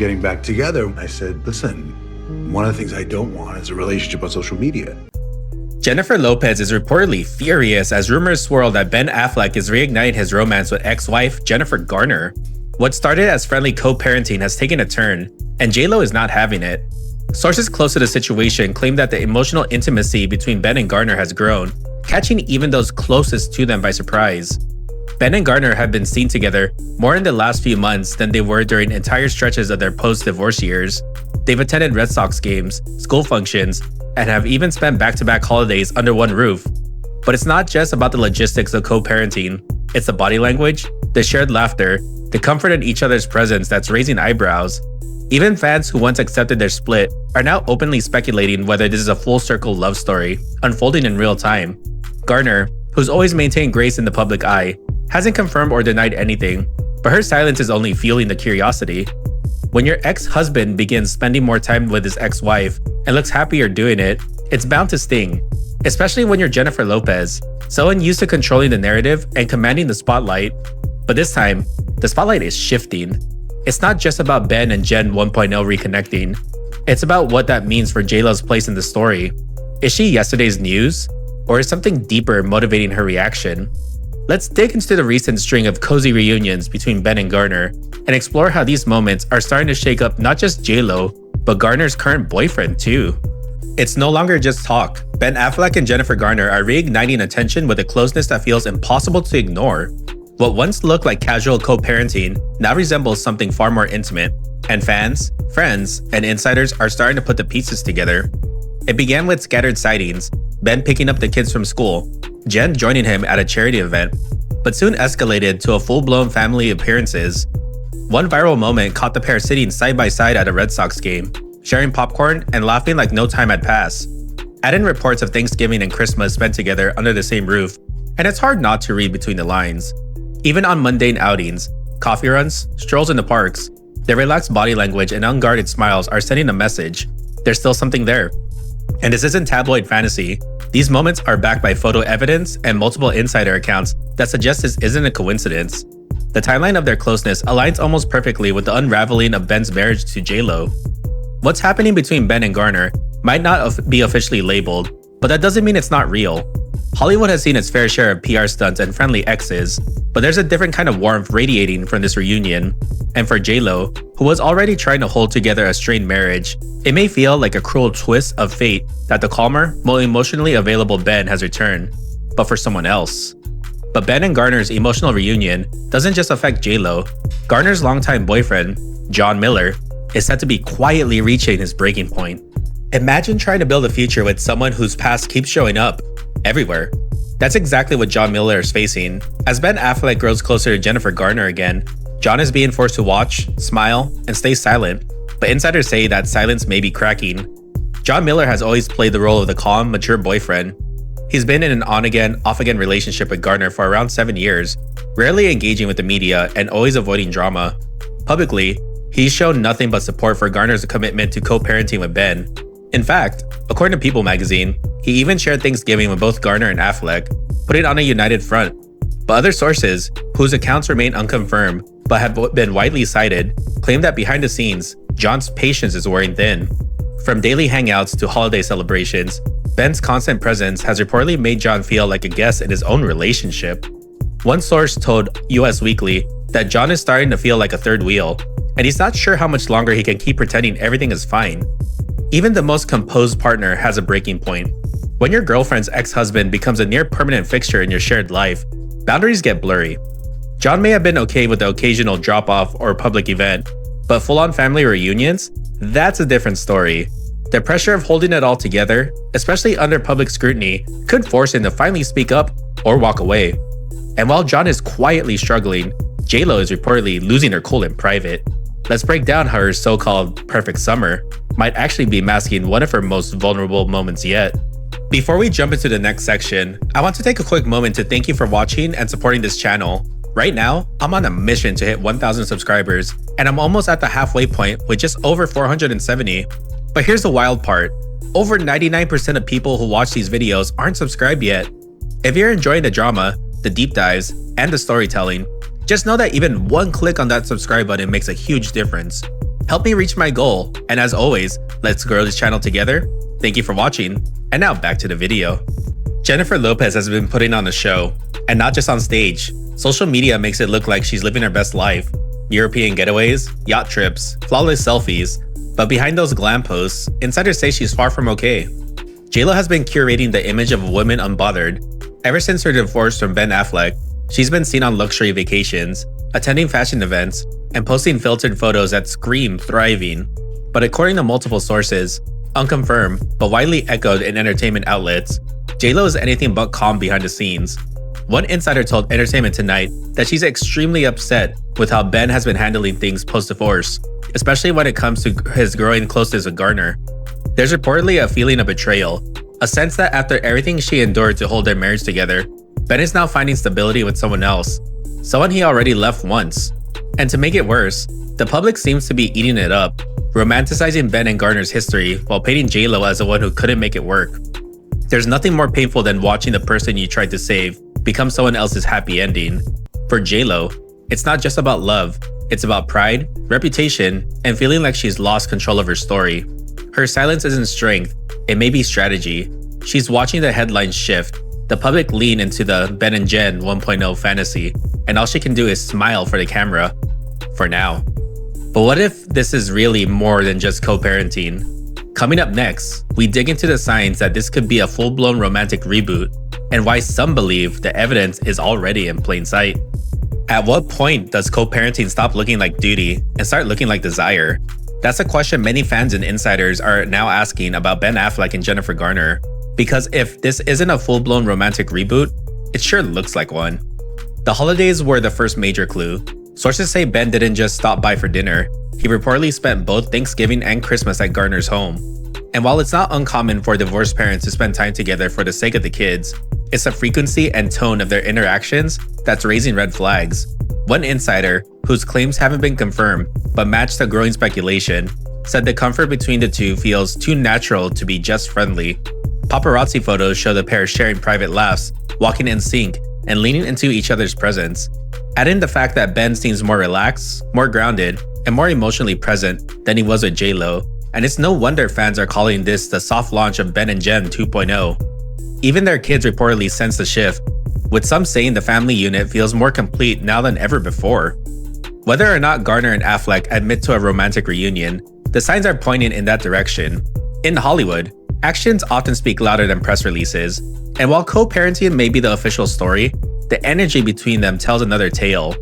getting back together, I said, listen, one of the things I don't want is a relationship on social media. Jennifer Lopez is reportedly furious as rumors swirl that Ben Affleck is reigniting his romance with ex-wife Jennifer Garner. What started as friendly co-parenting has taken a turn, and J-Lo is not having it. Sources close to the situation claim that the emotional intimacy between Ben and Garner has grown, catching even those closest to them by surprise. Ben and Garner have been seen together more in the last few months than they were during entire stretches of their post-divorce years. They've attended Red Sox games, school functions, and have even spent back-to-back holidays under one roof. But it's not just about the logistics of co-parenting. It's the body language, the shared laughter, the comfort in each other's presence that's raising eyebrows. Even fans who once accepted their split are now openly speculating whether this is a full-circle love story, unfolding in real time. Garner, who's always maintained grace in the public eye, hasn't confirmed or denied anything, but her silence is only fueling the curiosity. When your ex-husband begins spending more time with his ex-wife and looks happier doing it, it's bound to sting, especially when you're Jennifer Lopez, so unused to controlling the narrative and commanding the spotlight. But this time, the spotlight is shifting. It's not just about Ben and Jen 1.0 reconnecting. It's about what that means for J-Lo's place in the story. Is she yesterday's news? Or is something deeper motivating her reaction? Let's dig into the recent string of cozy reunions between Ben and Garner and explore how these moments are starting to shake up not just J-Lo, but Garner's current boyfriend too. It's no longer just talk. Ben Affleck and Jennifer Garner are reigniting attention with a closeness that feels impossible to ignore. What once looked like casual co-parenting now resembles something far more intimate, and fans, friends, and insiders are starting to put the pieces together. It began with scattered sightings, Ben picking up the kids from school, Jen joining him at a charity event, but soon escalated to a full-blown family appearances. One viral moment caught the pair sitting side by side at a Red Sox game, sharing popcorn and laughing like no time had passed. Add in reports of Thanksgiving and Christmas spent together under the same roof, and it's hard not to read between the lines. Even on mundane outings, coffee runs, strolls in the parks, their relaxed body language and unguarded smiles are sending a message. There's still something there. And this isn't tabloid fantasy. These moments are backed by photo evidence and multiple insider accounts that suggest this isn't a coincidence. The timeline of their closeness aligns almost perfectly with the unraveling of Ben's marriage to J-Lo. What's happening between Ben and Garner might not be officially labeled, but that doesn't mean it's not real. Hollywood has seen its fair share of PR stunts and friendly exes, but there's a different kind of warmth radiating from this reunion. And for J-Lo, who was already trying to hold together a strained marriage, it may feel like a cruel twist of fate that the calmer, more emotionally available Ben has returned, but for someone else. But Ben and Garner's emotional reunion doesn't just affect J-Lo. Garner's longtime boyfriend, John Miller, is said to be quietly reaching his breaking point. Imagine trying to build a future with someone whose past keeps showing up everywhere. That's exactly what John Miller is facing. As Ben Affleck grows closer to Jennifer Garner again, John is being forced to watch, smile, and stay silent, but insiders say that silence may be cracking. John Miller has always played the role of the calm, mature boyfriend. He's been in an on-again, off-again relationship with Garner for around 7 years, rarely engaging with the media and always avoiding drama. Publicly, he's shown nothing but support for Garner's commitment to co-parenting with Ben. In fact, according to People magazine, he even shared Thanksgiving with both Garner and Affleck, putting on a united front. But other sources, whose accounts remain unconfirmed but have been widely cited, claim that behind the scenes, John's patience is wearing thin. From daily hangouts to holiday celebrations, Ben's constant presence has reportedly made John feel like a guest in his own relationship. One source told US Weekly that John is starting to feel like a third wheel, and he's not sure how much longer he can keep pretending everything is fine. Even the most composed partner has a breaking point. When your girlfriend's ex-husband becomes a near-permanent fixture in your shared life, boundaries get blurry. John may have been okay with the occasional drop-off or public event, but full-on family reunions? That's a different story. The pressure of holding it all together, especially under public scrutiny, could force him to finally speak up or walk away. And while John is quietly struggling, J-Lo is reportedly losing her cool in private. Let's break down how her so-called perfect summer might actually be masking one of her most vulnerable moments yet. Before we jump into the next section, I want to take a quick moment to thank you for watching and supporting this channel. Right now, I'm on a mission to hit 1,000 subscribers, and I'm almost at the halfway point with just over 470. But here's the wild part. Over 99% of people who watch these videos aren't subscribed yet. If you're enjoying the drama, the deep dives, and the storytelling, just know that even one click on that subscribe button makes a huge difference. Help me reach my goal, and as always, let's grow this channel together. Thank you for watching, and now back to the video. Jennifer Lopez has been putting on a show, and not just on stage. Social media makes it look like she's living her best life. European getaways, yacht trips, flawless selfies, but behind those glam posts, insiders say she's far from okay. JLo has been curating the image of a woman unbothered. Ever since her divorce from Ben Affleck, she's been seen on luxury vacations, attending fashion events, and posting filtered photos that scream thriving. But according to multiple sources, unconfirmed but widely echoed in entertainment outlets, JLo is anything but calm behind the scenes. One insider told Entertainment Tonight that she's extremely upset with how Ben has been handling things post-divorce, especially when it comes to his growing closeness with Garner. There's reportedly a feeling of betrayal, a sense that after everything she endured to hold their marriage together, Ben is now finding stability with someone else, someone he already left once. And to make it worse, the public seems to be eating it up, romanticizing Ben and Garner's history while painting JLo as the one who couldn't make it work. There's nothing more painful than watching the person you tried to save become someone else's happy ending. For JLo, it's not just about love, it's about pride, reputation, and feeling like she's lost control of her story. Her silence isn't strength, it may be strategy. She's watching the headlines shift, the public lean into the Ben and Jen 1.0 fantasy, and all she can do is smile for the camera. For now. But what if this is really more than just co-parenting? Coming up next, we dig into the signs that this could be a full-blown romantic reboot, and why some believe the evidence is already in plain sight. At what point does co-parenting stop looking like duty and start looking like desire? That's a question many fans and insiders are now asking about Ben Affleck and Jennifer Garner, because if this isn't a full-blown romantic reboot, it sure looks like one. The holidays were the first major clue. Sources say Ben didn't just stop by for dinner, he reportedly spent both Thanksgiving and Christmas at Garner's home. And while it's not uncommon for divorced parents to spend time together for the sake of the kids, it's the frequency and tone of their interactions that's raising red flags. One insider, whose claims haven't been confirmed but match the growing speculation, said the comfort between the two feels too natural to be just friendly. Paparazzi photos show the pair sharing private laughs, walking in sync, and leaning into each other's presence. Add in the fact that Ben seems more relaxed, more grounded, and more emotionally present than he was with JLo, and it's no wonder fans are calling this the soft launch of Ben and Jen 2.0. Even their kids reportedly sense the shift, with some saying the family unit feels more complete now than ever before. Whether or not Garner and Affleck admit to a romantic reunion, the signs are pointing in that direction. In Hollywood, actions often speak louder than press releases, and while co-parenting may be the official story, the energy between them tells another tale,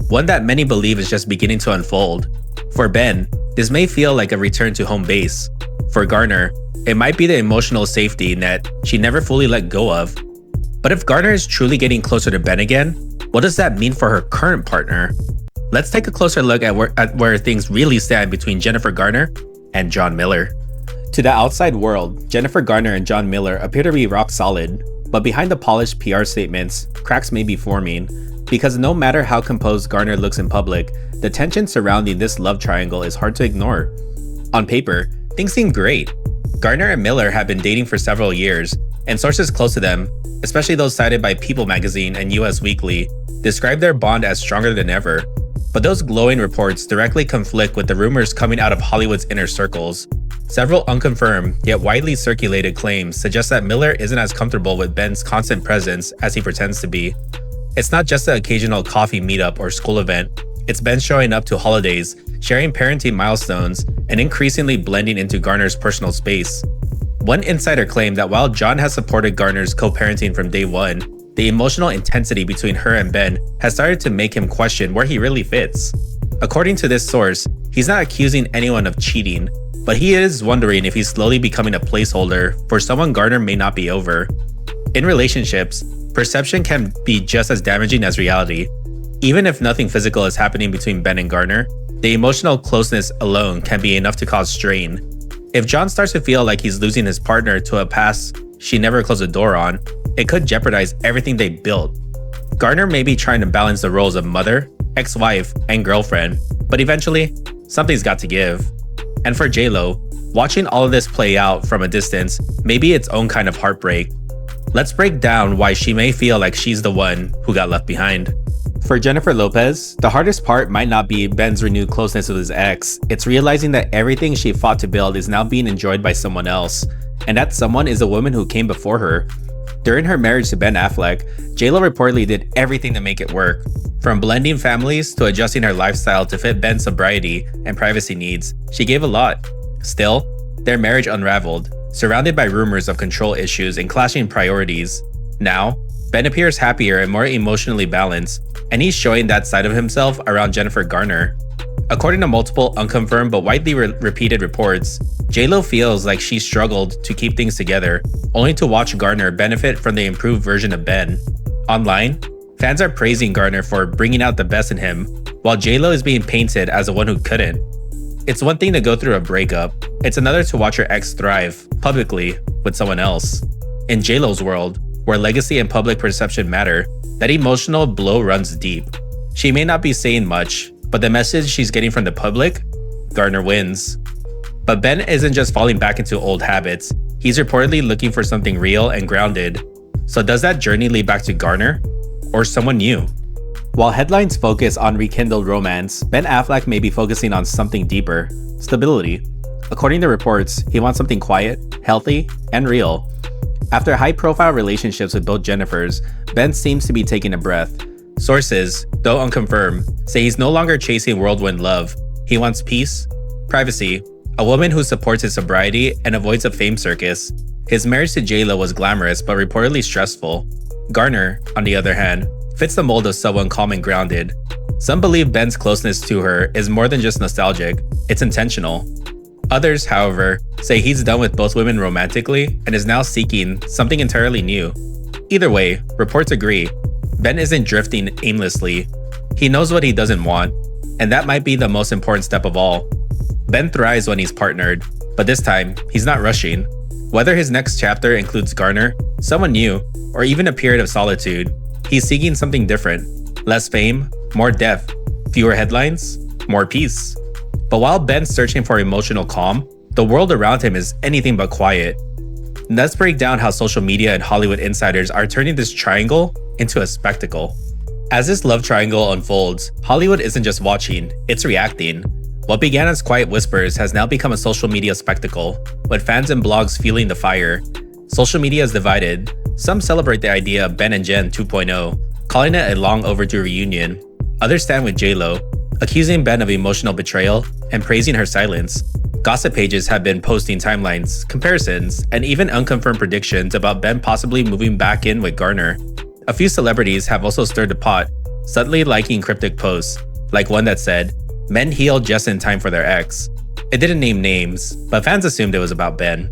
one that many believe is just beginning to unfold. For Ben, this may feel like a return to home base. For Garner, it might be the emotional safety net she never fully let go of. But if Garner is truly getting closer to Ben again, what does that mean for her current partner? Let's take a closer look at where things really stand between Jennifer Garner and John Miller. To the outside world, Jennifer Garner and John Miller appear to be rock solid, but behind the polished PR statements, cracks may be forming, because no matter how composed Garner looks in public, the tension surrounding this love triangle is hard to ignore. On paper, things seem great. Garner and Miller have been dating for several years, and sources close to them, especially those cited by People magazine and US Weekly, describe their bond as stronger than ever. But those glowing reports directly conflict with the rumors coming out of Hollywood's inner circles. Several unconfirmed, yet widely circulated claims suggest that Miller isn't as comfortable with Ben's constant presence as he pretends to be. It's not just the occasional coffee meetup or school event, it's Ben showing up to holidays, sharing parenting milestones, and increasingly blending into Garner's personal space. One insider claimed that while John has supported Garner's co-parenting from day one, the emotional intensity between her and Ben has started to make him question where he really fits. According to this source, he's not accusing anyone of cheating, but he is wondering if he's slowly becoming a placeholder for someone Garner may not be over. In relationships, perception can be just as damaging as reality. Even if nothing physical is happening between Ben and Garner, the emotional closeness alone can be enough to cause strain. If John starts to feel like he's losing his partner to a past she never closed the door on, it could jeopardize everything they built. Garner may be trying to balance the roles of mother, ex-wife, and girlfriend, but eventually, something's got to give. And for JLo, watching all of this play out from a distance may be its own kind of heartbreak. Let's break down why she may feel like she's the one who got left behind. For Jennifer Lopez, the hardest part might not be Ben's renewed closeness with his ex, it's realizing that everything she fought to build is now being enjoyed by someone else, and that someone is a woman who came before her. During her marriage to Ben Affleck, J.Lo reportedly did everything to make it work. From blending families to adjusting her lifestyle to fit Ben's sobriety and privacy needs, she gave a lot. Still, their marriage unraveled, surrounded by rumors of control issues and clashing priorities. Now, Ben appears happier and more emotionally balanced, and he's showing that side of himself around Jennifer Garner. According to multiple unconfirmed but widely repeated reports, J.Lo feels like she struggled to keep things together, only to watch Garner benefit from the improved version of Ben. Online, fans are praising Garner for bringing out the best in him, while J.Lo is being painted as the one who couldn't. It's one thing to go through a breakup, it's another to watch your ex thrive, publicly, with someone else. In J.Lo's world, where legacy and public perception matter, that emotional blow runs deep. She may not be saying much, but the message she's getting from the public? Garner wins. But Ben isn't just falling back into old habits, he's reportedly looking for something real and grounded. So does that journey lead back to Garner? Or someone new? While headlines focus on rekindled romance, Ben Affleck may be focusing on something deeper: stability. According to reports, he wants something quiet, healthy, and real. After high-profile relationships with both Jennifers, Ben seems to be taking a breath. Sources, though unconfirmed, say he's no longer chasing whirlwind love. He wants peace, privacy, a woman who supports his sobriety and avoids a fame circus. His marriage to J.Lo was glamorous but reportedly stressful. Garner, on the other hand, fits the mold of someone calm and grounded. Some believe Ben's closeness to her is more than just nostalgic, it's intentional. Others, however, say he's done with both women romantically and is now seeking something entirely new. Either way, reports agree. Ben isn't drifting aimlessly. He knows what he doesn't want, and that might be the most important step of all. Ben thrives when he's partnered, but this time, he's not rushing. Whether his next chapter includes Garner, someone new, or even a period of solitude, he's seeking something different. Less fame, more depth, fewer headlines, more peace. But while Ben's searching for emotional calm, the world around him is anything but quiet. Let's break down how social media and Hollywood insiders are turning this triangle into a spectacle. As this love triangle unfolds, Hollywood isn't just watching, it's reacting. What began as quiet whispers has now become a social media spectacle, with fans and blogs feeling the fire. Social media is divided. Some celebrate the idea of Ben and Jen 2.0, calling it a long overdue reunion. Others stand with J.Lo, accusing Ben of emotional betrayal and praising her silence. Gossip pages have been posting timelines, comparisons, and even unconfirmed predictions about Ben possibly moving back in with Garner. A few celebrities have also stirred the pot, subtly liking cryptic posts, like one that said, "Men healed just in time for their ex." It didn't name names, but fans assumed it was about Ben.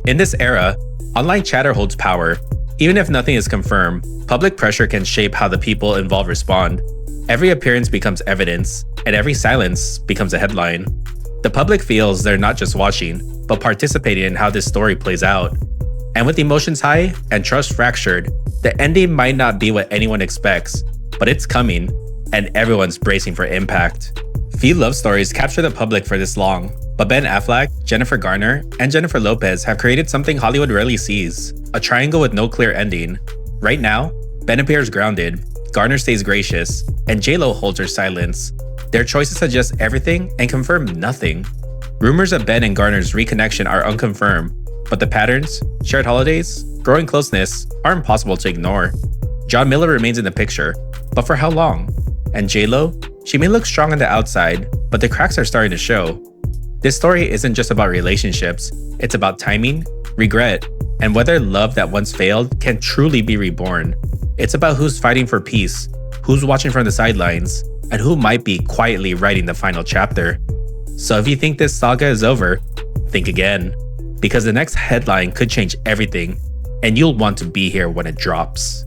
In this era, online chatter holds power. Even if nothing is confirmed, public pressure can shape how the people involved respond. Every appearance becomes evidence, and every silence becomes a headline. The public feels they're not just watching, but participating in how this story plays out. And with emotions high and trust fractured, the ending might not be what anyone expects, but it's coming, and everyone's bracing for impact. Few love stories capture the public for this long, but Ben Affleck, Jennifer Garner, and Jennifer Lopez have created something Hollywood rarely sees: a triangle with no clear ending. Right now, Ben appears grounded, Garner stays gracious, and J.Lo holds her silence. Their choices suggest everything and confirm nothing. Rumors of Ben and Garner's reconnection are unconfirmed, but the patterns, shared holidays, growing closeness are impossible to ignore. John Miller remains in the picture, but for how long? And J.Lo? She may look strong on the outside, but the cracks are starting to show. This story isn't just about relationships, it's about timing, regret, and whether love that once failed can truly be reborn. It's about who's fighting for peace, who's watching from the sidelines, and who might be quietly writing the final chapter. So if you think this saga is over, think again, because the next headline could change everything, and you'll want to be here when it drops.